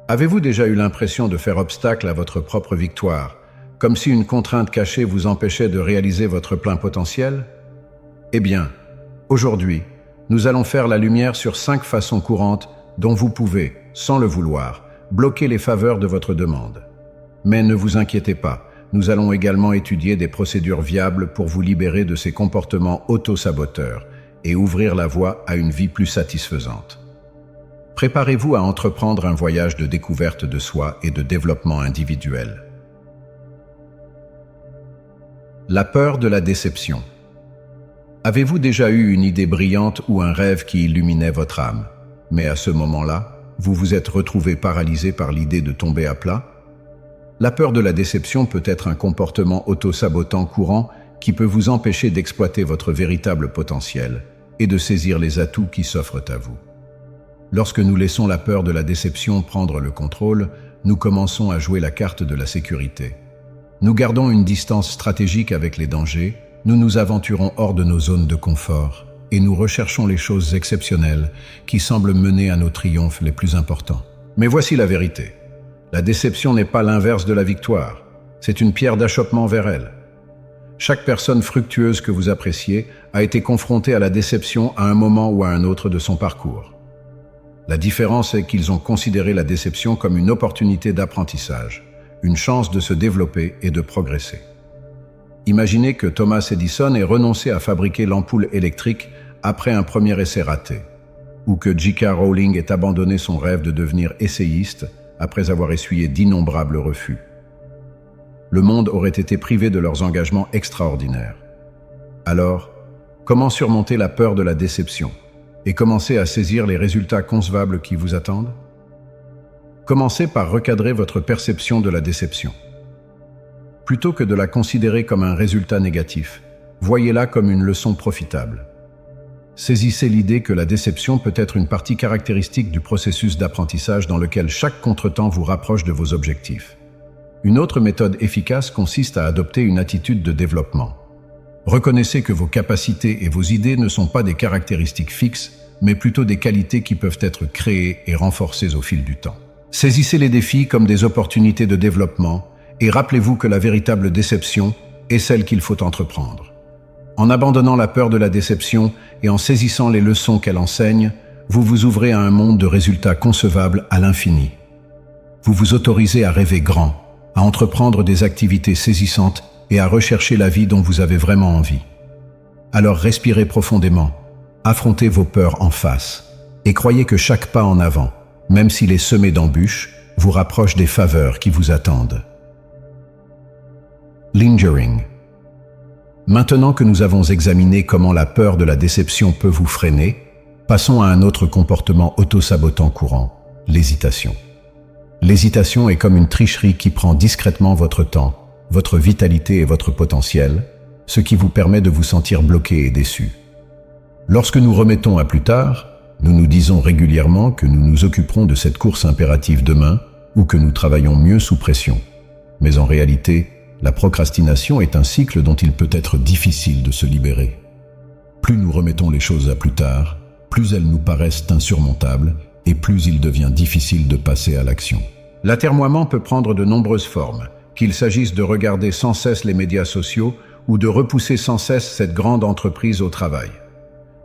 Avez-vous déjà eu l'impression de faire obstacle à votre propre victoire, comme si une contrainte cachée vous empêchait de réaliser votre plein potentiel? Eh bien, aujourd'hui, nous allons faire la lumière sur 5 façons courantes dont vous pouvez, sans le vouloir, bloquer les faveurs de votre demande. Mais ne vous inquiétez pas, nous allons également étudier des procédures viables pour vous libérer de ces comportements auto-saboteurs et ouvrir la voie à une vie plus satisfaisante. Préparez-vous à entreprendre un voyage de découverte de soi et de développement individuel. La peur de la déception. Avez-vous déjà eu une idée brillante ou un rêve qui illuminait votre âme, mais à ce moment-là, vous vous êtes retrouvé paralysé par l'idée de tomber à plat? La peur de la déception peut être un comportement auto-sabotant courant qui peut vous empêcher d'exploiter votre véritable potentiel et de saisir les atouts qui s'offrent à vous. Lorsque nous laissons la peur de la déception prendre le contrôle, nous commençons à jouer la carte de la sécurité. Nous gardons une distance stratégique avec les dangers, nous nous aventurons hors de nos zones de confort et nous recherchons les choses exceptionnelles qui semblent mener à nos triomphes les plus importants. Mais voici la vérité. La déception n'est pas l'inverse de la victoire, c'est une pierre d'achoppement vers elle. Chaque personne fructueuse que vous appréciez a été confrontée à la déception à un moment ou à un autre de son parcours. La différence est qu'ils ont considéré la déception comme une opportunité d'apprentissage, une chance de se développer et de progresser. Imaginez que Thomas Edison ait renoncé à fabriquer l'ampoule électrique après un premier essai raté, ou que J.K. Rowling ait abandonné son rêve de devenir essayiste après avoir essuyé d'innombrables refus. Le monde aurait été privé de leurs engagements extraordinaires. Alors, comment surmonter la peur de la déception et commencer à saisir les résultats concevables qui vous attendent? Commencez par recadrer votre perception de la déception. Plutôt que de la considérer comme un résultat négatif, voyez-la comme une leçon profitable. Saisissez l'idée que la déception peut être une partie caractéristique du processus d'apprentissage dans lequel chaque contretemps vous rapproche de vos objectifs. Une autre méthode efficace consiste à adopter une attitude de développement. Reconnaissez que vos capacités et vos idées ne sont pas des caractéristiques fixes, mais plutôt des qualités qui peuvent être créées et renforcées au fil du temps. Saisissez les défis comme des opportunités de développement et rappelez-vous que la véritable déception est celle qu'il faut entreprendre. En abandonnant la peur de la déception et en saisissant les leçons qu'elle enseigne, vous vous ouvrez à un monde de résultats concevables à l'infini. Vous vous autorisez à rêver grand, à entreprendre des activités saisissantes et à rechercher la vie dont vous avez vraiment envie. Alors respirez profondément, affrontez vos peurs en face et croyez que chaque pas en avant, même s'il est semé d'embûches, vous rapproche des faveurs qui vous attendent. Lingering. Maintenant que nous avons examiné comment la peur de la déception peut vous freiner, passons à un autre comportement auto-sabotant courant, l'hésitation. L'hésitation est comme une tricherie qui prend discrètement votre temps, votre vitalité et votre potentiel, ce qui vous permet de vous sentir bloqué et déçu. Lorsque nous remettons à plus tard, nous nous disons régulièrement que nous nous occuperons de cette course impérative demain ou que nous travaillons mieux sous pression. Mais en réalité, la procrastination est un cycle dont il peut être difficile de se libérer. Plus nous remettons les choses à plus tard, plus elles nous paraissent insurmontables et plus il devient difficile de passer à l'action. L'atermoiement peut prendre de nombreuses formes, qu'il s'agisse de regarder sans cesse les médias sociaux ou de repousser sans cesse cette grande entreprise au travail.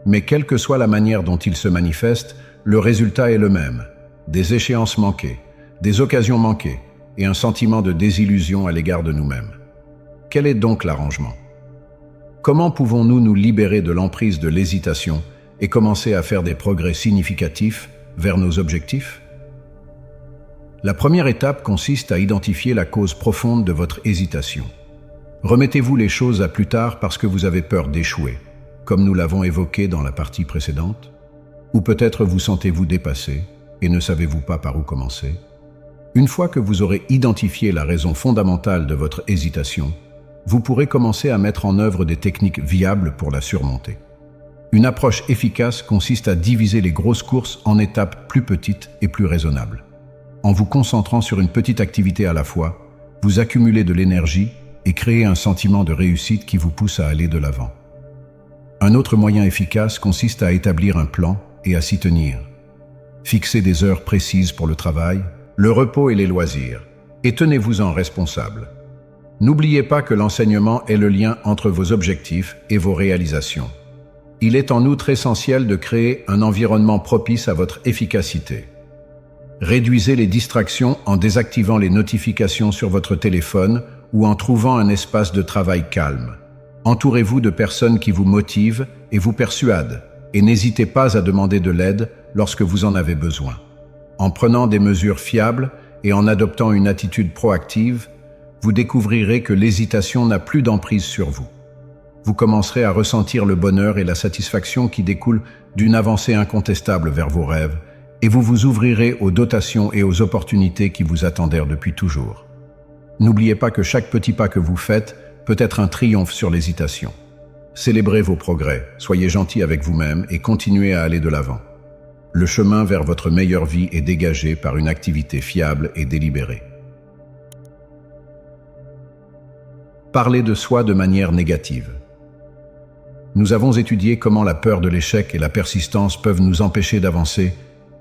Mais quelle que soit la manière dont il se manifeste, le résultat est le même. Des échéances manquées, des occasions manquées et un sentiment de désillusion à l'égard de nous-mêmes. Quel est donc l'arrangement? Comment pouvons-nous nous libérer de l'emprise de l'hésitation et commencer à faire des progrès significatifs vers nos objectifs? La première étape consiste à identifier la cause profonde de votre hésitation. Remettez-vous les choses à plus tard parce que vous avez peur d'échouer, comme nous l'avons évoqué dans la partie précédente? Ou peut-être vous sentez-vous dépassé et ne savez-vous pas par où commencer? Une fois que vous aurez identifié la raison fondamentale de votre hésitation, vous pourrez commencer à mettre en œuvre des techniques viables pour la surmonter. Une approche efficace consiste à diviser les grosses courses en étapes plus petites et plus raisonnables. En vous concentrant sur une petite activité à la fois, vous accumulez de l'énergie et créez un sentiment de réussite qui vous pousse à aller de l'avant. Un autre moyen efficace consiste à établir un plan et à s'y tenir. Fixez des heures précises pour le travail, le repos et les loisirs, et tenez-vous-en responsable. N'oubliez pas que l'enseignement est le lien entre vos objectifs et vos réalisations. Il est en outre essentiel de créer un environnement propice à votre efficacité. Réduisez les distractions en désactivant les notifications sur votre téléphone ou en trouvant un espace de travail calme. Entourez-vous de personnes qui vous motivent et vous persuadent, et n'hésitez pas à demander de l'aide lorsque vous en avez besoin. En prenant des mesures fiables et en adoptant une attitude proactive, vous découvrirez que l'hésitation n'a plus d'emprise sur vous. Vous commencerez à ressentir le bonheur et la satisfaction qui découlent d'une avancée incontestable vers vos rêves, et vous vous ouvrirez aux dotations et aux opportunités qui vous attendaient depuis toujours. N'oubliez pas que chaque petit pas que vous faites peut être un triomphe sur l'hésitation. Célébrez vos progrès, soyez gentil avec vous-même et continuez à aller de l'avant. Le chemin vers votre meilleure vie est dégagé par une activité fiable et délibérée. Parlez de soi de manière négative. Nous avons étudié comment la peur de l'échec et la persistance peuvent nous empêcher d'avancer,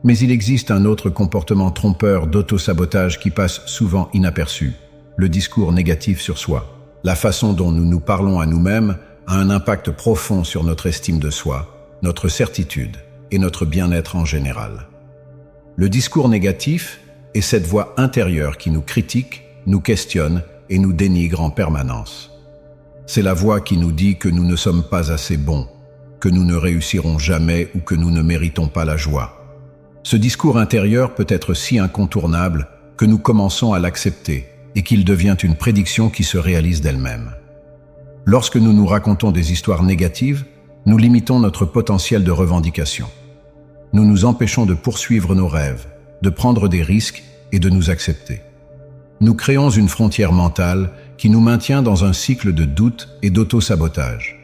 mais il existe un autre comportement trompeur d'auto-sabotage qui passe souvent inaperçu, le discours négatif sur soi. La façon dont nous nous parlons à nous-mêmes a un impact profond sur notre estime de soi, notre certitude et notre bien-être en général. Le discours négatif est cette voix intérieure qui nous critique, nous questionne et nous dénigre en permanence. C'est la voix qui nous dit que nous ne sommes pas assez bons, que nous ne réussirons jamais ou que nous ne méritons pas la joie. Ce discours intérieur peut être si incontournable que nous commençons à l'accepter et qu'il devient une prédiction qui se réalise d'elle-même. Lorsque nous nous racontons des histoires négatives, nous limitons notre potentiel de revendication. Nous nous empêchons de poursuivre nos rêves, de prendre des risques et de nous accepter. Nous créons une frontière mentale qui nous maintient dans un cycle de doute et d'auto-sabotage.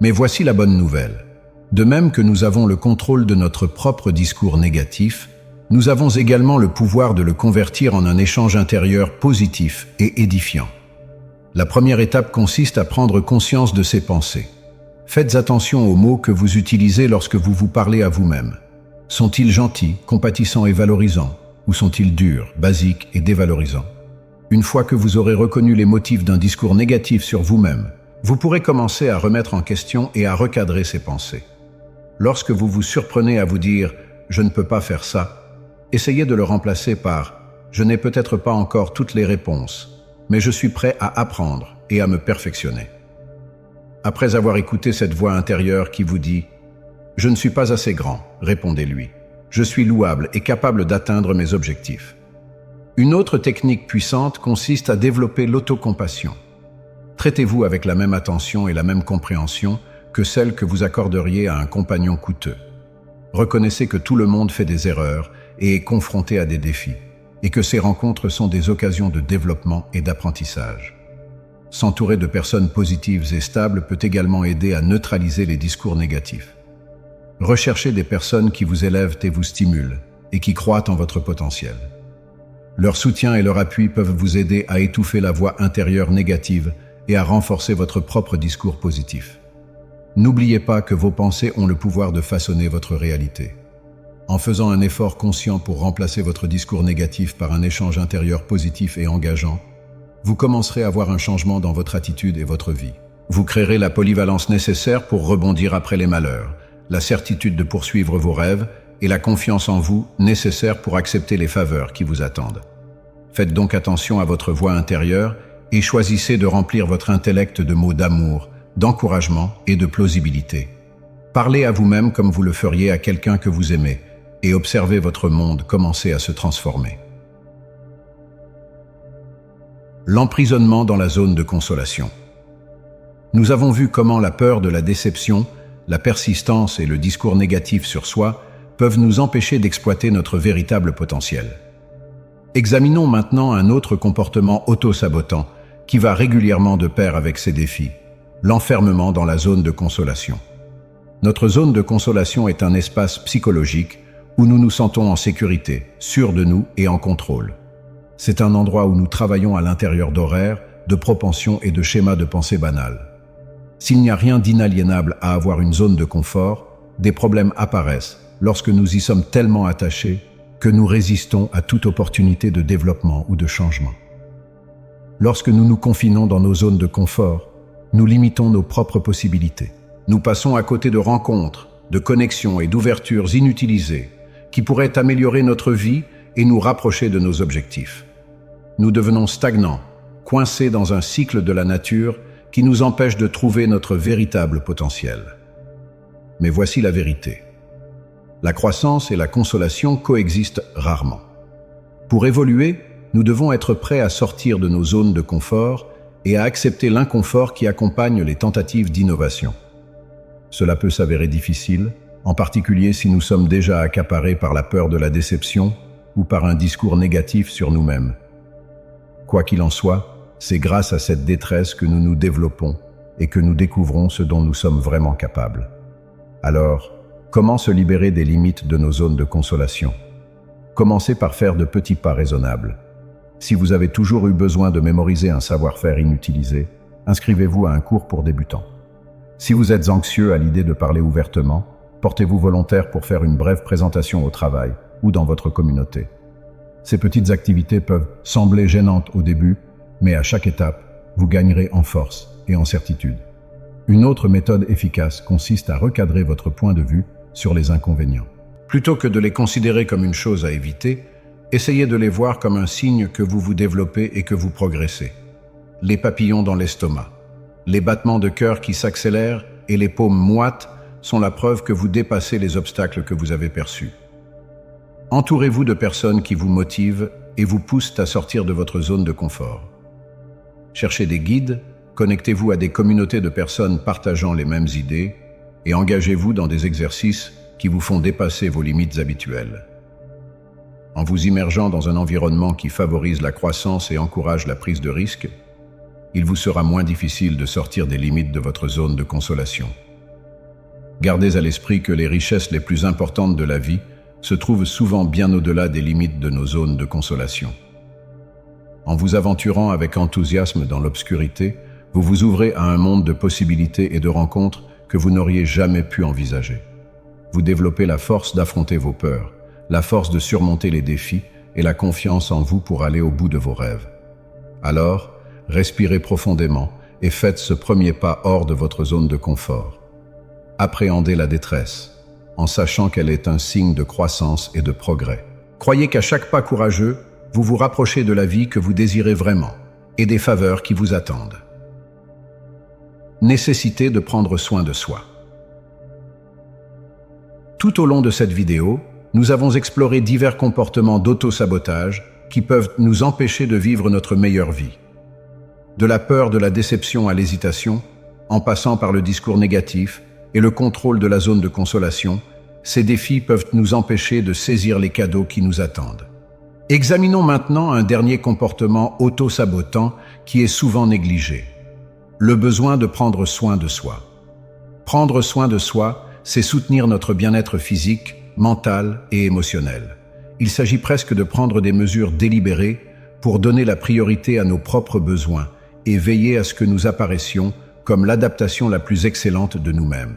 Mais voici la bonne nouvelle. De même que nous avons le contrôle de notre propre discours négatif, nous avons également le pouvoir de le convertir en un échange intérieur positif et édifiant. La première étape consiste à prendre conscience de ces pensées. Faites attention aux mots que vous utilisez lorsque vous vous parlez à vous-même. Sont-ils gentils, compatissants et valorisants, ou sont-ils durs, basiques et dévalorisants? Une fois que vous aurez reconnu les motifs d'un discours négatif sur vous-même, vous pourrez commencer à remettre en question et à recadrer ces pensées. Lorsque vous vous surprenez à vous dire « je ne peux pas faire ça », essayez de le remplacer par « je n'ai peut-être pas encore toutes les réponses, mais je suis prêt à apprendre et à me perfectionner ». Après avoir écouté cette voix intérieure qui vous dit « je ne suis pas assez grand », répondez-lui « je suis louable et capable d'atteindre mes objectifs ». Une autre technique puissante consiste à développer l'autocompassion. Traitez-vous avec la même attention et la même compréhension que celle que vous accorderiez à un compagnon coûteux. Reconnaissez que tout le monde fait des erreurs et est confronté à des défis, et que ces rencontres sont des occasions de développement et d'apprentissage. S'entourer de personnes positives et stables peut également aider à neutraliser les discours négatifs. Recherchez des personnes qui vous élèvent et vous stimulent, et qui croient en votre potentiel. Leur soutien et leur appui peuvent vous aider à étouffer la voix intérieure négative et à renforcer votre propre discours positif. N'oubliez pas que vos pensées ont le pouvoir de façonner votre réalité. En faisant un effort conscient pour remplacer votre discours négatif par un échange intérieur positif et engageant, vous commencerez à voir un changement dans votre attitude et votre vie. Vous créerez la polyvalence nécessaire pour rebondir après les malheurs, la certitude de poursuivre vos rêves et la confiance en vous nécessaire pour accepter les faveurs qui vous attendent. Faites donc attention à votre voix intérieure et choisissez de remplir votre intellect de mots d'amour, d'encouragement et de plausibilité. Parlez à vous-même comme vous le feriez à quelqu'un que vous aimez et observez votre monde commencer à se transformer. L'emprisonnement dans la zone de consolation. Nous avons vu comment la peur de la déception, la persistance et le discours négatif sur soi peuvent nous empêcher d'exploiter notre véritable potentiel. Examinons maintenant un autre comportement auto-sabotant qui va régulièrement de pair avec ces défis, l'enfermement dans la zone de consolation. Notre zone de consolation est un espace psychologique où nous nous sentons en sécurité, sûrs de nous et en contrôle. C'est un endroit où nous travaillons à l'intérieur d'horaires, de propensions et de schémas de pensée banals. S'il n'y a rien d'inaliénable à avoir une zone de confort, des problèmes apparaissent lorsque nous y sommes tellement attachés que nous résistons à toute opportunité de développement ou de changement. Lorsque nous nous confinons dans nos zones de confort, nous limitons nos propres possibilités. Nous passons à côté de rencontres, de connexions et d'ouvertures inutilisées qui pourraient améliorer notre vie et nous rapprocher de nos objectifs. Nous devenons stagnants, coincés dans un cycle de la nature qui nous empêche de trouver notre véritable potentiel. Mais voici la vérité. La croissance et la consolation coexistent rarement. Pour évoluer, nous devons être prêts à sortir de nos zones de confort et à accepter l'inconfort qui accompagne les tentatives d'innovation. Cela peut s'avérer difficile, en particulier si nous sommes déjà accaparés par la peur de la déception ou par un discours négatif sur nous-mêmes. Quoi qu'il en soit, c'est grâce à cette détresse que nous nous développons et que nous découvrons ce dont nous sommes vraiment capables. Alors, comment se libérer des limites de nos zones de consolation? Commencez par faire de petits pas raisonnables. Si vous avez toujours eu besoin de mémoriser un savoir-faire inutilisé, inscrivez-vous à un cours pour débutants. Si vous êtes anxieux à l'idée de parler ouvertement, portez-vous volontaire pour faire une brève présentation au travail ou dans votre communauté. Ces petites activités peuvent sembler gênantes au début, mais à chaque étape, vous gagnerez en force et en certitude. Une autre méthode efficace consiste à recadrer votre point de vue sur les inconvénients. Plutôt que de les considérer comme une chose à éviter, essayez de les voir comme un signe que vous vous développez et que vous progressez. Les papillons dans l'estomac, les battements de cœur qui s'accélèrent et les paumes moites sont la preuve que vous dépassez les obstacles que vous avez perçus. Entourez-vous de personnes qui vous motivent et vous poussent à sortir de votre zone de confort. Cherchez des guides, connectez-vous à des communautés de personnes partageant les mêmes idées et engagez-vous dans des exercices qui vous font dépasser vos limites habituelles. En vous immergeant dans un environnement qui favorise la croissance et encourage la prise de risque, il vous sera moins difficile de sortir des limites de votre zone de consolation. Gardez à l'esprit que les richesses les plus importantes de la vie se trouvent souvent bien au-delà des limites de nos zones de consolation. En vous aventurant avec enthousiasme dans l'obscurité, vous vous ouvrez à un monde de possibilités et de rencontres que vous n'auriez jamais pu envisager. Vous développez la force d'affronter vos peurs, la force de surmonter les défis et la confiance en vous pour aller au bout de vos rêves. Alors, respirez profondément et faites ce premier pas hors de votre zone de confort. Appréhendez la détresse, en sachant qu'elle est un signe de croissance et de progrès. Croyez qu'à chaque pas courageux, vous vous rapprochez de la vie que vous désirez vraiment et des faveurs qui vous attendent. Nécessité de prendre soin de soi. Tout au long de cette vidéo, nous avons exploré divers comportements d'auto-sabotage qui peuvent nous empêcher de vivre notre meilleure vie. De la peur de la déception à l'hésitation, en passant par le discours négatif et le contrôle de la zone de consolation, ces défis peuvent nous empêcher de saisir les cadeaux qui nous attendent. Examinons maintenant un dernier comportement auto-sabotant qui est souvent négligé. Le besoin de prendre soin de soi. Prendre soin de soi, c'est soutenir notre bien-être physique, mental et émotionnel. Il s'agit presque de prendre des mesures délibérées pour donner la priorité à nos propres besoins et veiller à ce que nous apparaissions comme l'adaptation la plus excellente de nous-mêmes.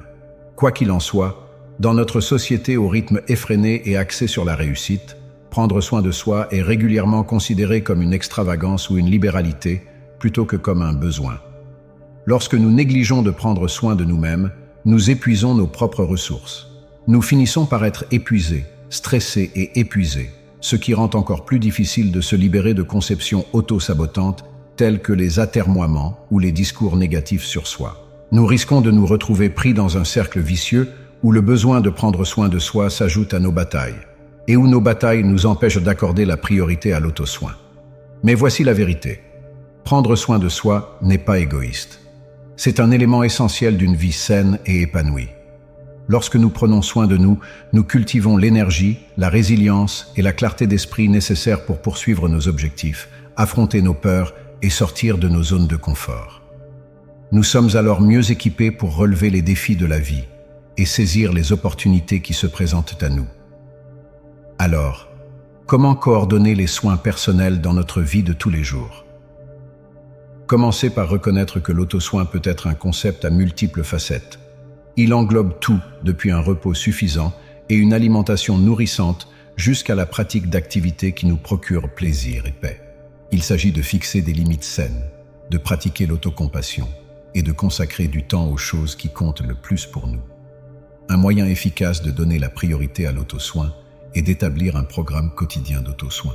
Quoi qu'il en soit, dans notre société au rythme effréné et axé sur la réussite, prendre soin de soi est régulièrement considéré comme une extravagance ou une libéralité plutôt que comme un besoin. Lorsque nous négligeons de prendre soin de nous-mêmes, nous épuisons nos propres ressources. Nous finissons par être épuisés, stressés et épuisés, ce qui rend encore plus difficile de se libérer de conceptions auto-sabotantes telles que les atermoiements ou les discours négatifs sur soi. Nous risquons de nous retrouver pris dans un cercle vicieux où le besoin de prendre soin de soi s'ajoute à nos batailles, et où nos batailles nous empêchent d'accorder la priorité à l'auto-soin. Mais voici la vérité. Prendre soin de soi n'est pas égoïste. C'est un élément essentiel d'une vie saine et épanouie. Lorsque nous prenons soin de nous, nous cultivons l'énergie, la résilience et la clarté d'esprit nécessaires pour poursuivre nos objectifs, affronter nos peurs et sortir de nos zones de confort. Nous sommes alors mieux équipés pour relever les défis de la vie et saisir les opportunités qui se présentent à nous. Alors, comment coordonner les soins personnels dans notre vie de tous les jours? Commencez par reconnaître que l'auto-soin peut être un concept à multiples facettes. Il englobe tout, depuis un repos suffisant et une alimentation nourrissante jusqu'à la pratique d'activités qui nous procurent plaisir et paix. Il s'agit de fixer des limites saines, de pratiquer l'autocompassion et de consacrer du temps aux choses qui comptent le plus pour nous. Un moyen efficace de donner la priorité à l'auto-soin est d'établir un programme quotidien d'auto-soin.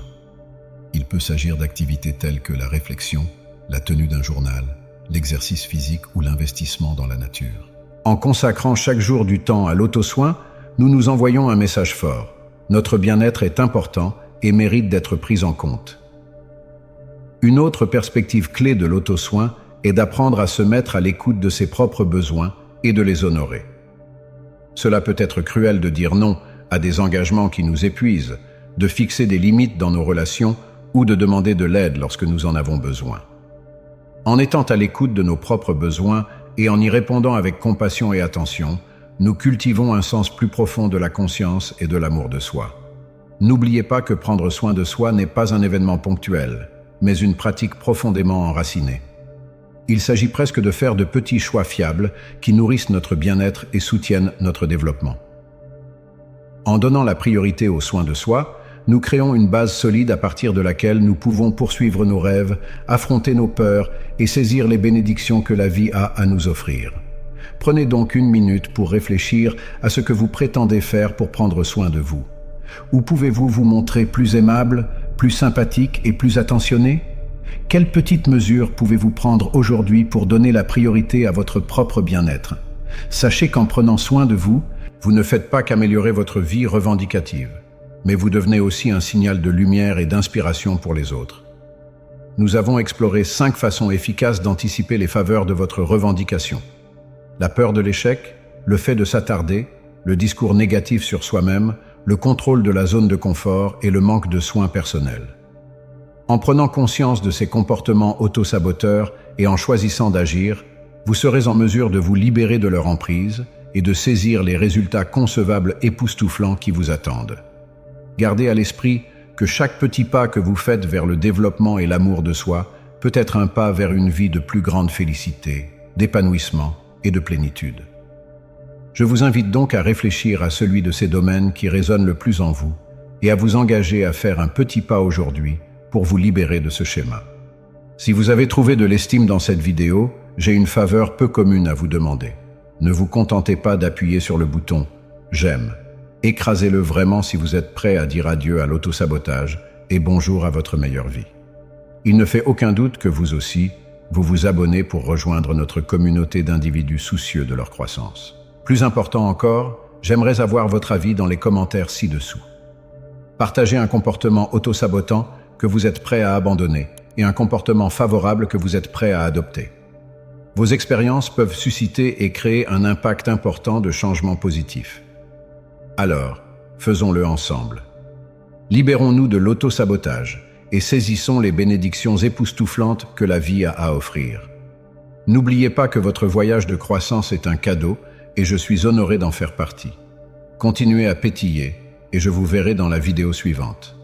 Il peut s'agir d'activités telles que la réflexion, la tenue d'un journal, l'exercice physique ou l'investissement dans la nature. En consacrant chaque jour du temps à l'auto-soin, nous nous envoyons un message fort. Notre bien-être est important et mérite d'être pris en compte. Une autre perspective clé de l'auto-soin est d'apprendre à se mettre à l'écoute de ses propres besoins et de les honorer. Cela peut être cruel de dire non à des engagements qui nous épuisent, de fixer des limites dans nos relations ou de demander de l'aide lorsque nous en avons besoin. En étant à l'écoute de nos propres besoins et en y répondant avec compassion et attention, nous cultivons un sens plus profond de la conscience et de l'amour de soi. N'oubliez pas que prendre soin de soi n'est pas un événement ponctuel, mais une pratique profondément enracinée. Il s'agit presque de faire de petits choix fiables qui nourrissent notre bien-être et soutiennent notre développement. En donnant la priorité aux soins de soi, nous créons une base solide à partir de laquelle nous pouvons poursuivre nos rêves, affronter nos peurs et saisir les bénédictions que la vie a à nous offrir. Prenez donc une minute pour réfléchir à ce que vous prétendez faire pour prendre soin de vous. Où pouvez-vous vous montrer plus aimable, plus sympathique et plus attentionné? Quelles petites mesures pouvez-vous prendre aujourd'hui pour donner la priorité à votre propre bien-être? Sachez qu'en prenant soin de vous, vous ne faites pas qu'améliorer votre vie revendicative, mais vous devenez aussi un signal de lumière et d'inspiration pour les autres. Nous avons exploré 5 façons efficaces d'anticiper les faveurs de votre revendication. La peur de l'échec, le fait de s'attarder, le discours négatif sur soi-même, le contrôle de la zone de confort et le manque de soins personnels. En prenant conscience de ces comportements auto-saboteurs et en choisissant d'agir, vous serez en mesure de vous libérer de leur emprise et de saisir les résultats concevables époustouflants qui vous attendent. Gardez à l'esprit que chaque petit pas que vous faites vers le développement et l'amour de soi peut être un pas vers une vie de plus grande félicité, d'épanouissement et de plénitude. Je vous invite donc à réfléchir à celui de ces domaines qui résonnent le plus en vous et à vous engager à faire un petit pas aujourd'hui pour vous libérer de ce schéma. Si vous avez trouvé de l'estime dans cette vidéo, j'ai une faveur peu commune à vous demander. Ne vous contentez pas d'appuyer sur le bouton « J'aime ». Écrasez-le vraiment si vous êtes prêt à dire adieu à l'autosabotage et bonjour à votre meilleure vie. Il ne fait aucun doute que vous aussi, vous vous abonnez pour rejoindre notre communauté d'individus soucieux de leur croissance. Plus important encore, j'aimerais avoir votre avis dans les commentaires ci-dessous. Partagez un comportement autosabotant que vous êtes prêt à abandonner et un comportement favorable que vous êtes prêt à adopter. Vos expériences peuvent susciter et créer un impact important de changement positif. Alors, faisons-le ensemble. Libérons-nous de l'auto-sabotage et saisissons les bénédictions époustouflantes que la vie a à offrir. N'oubliez pas que votre voyage de croissance est un cadeau et je suis honoré d'en faire partie. Continuez à pétiller et je vous verrai dans la vidéo suivante.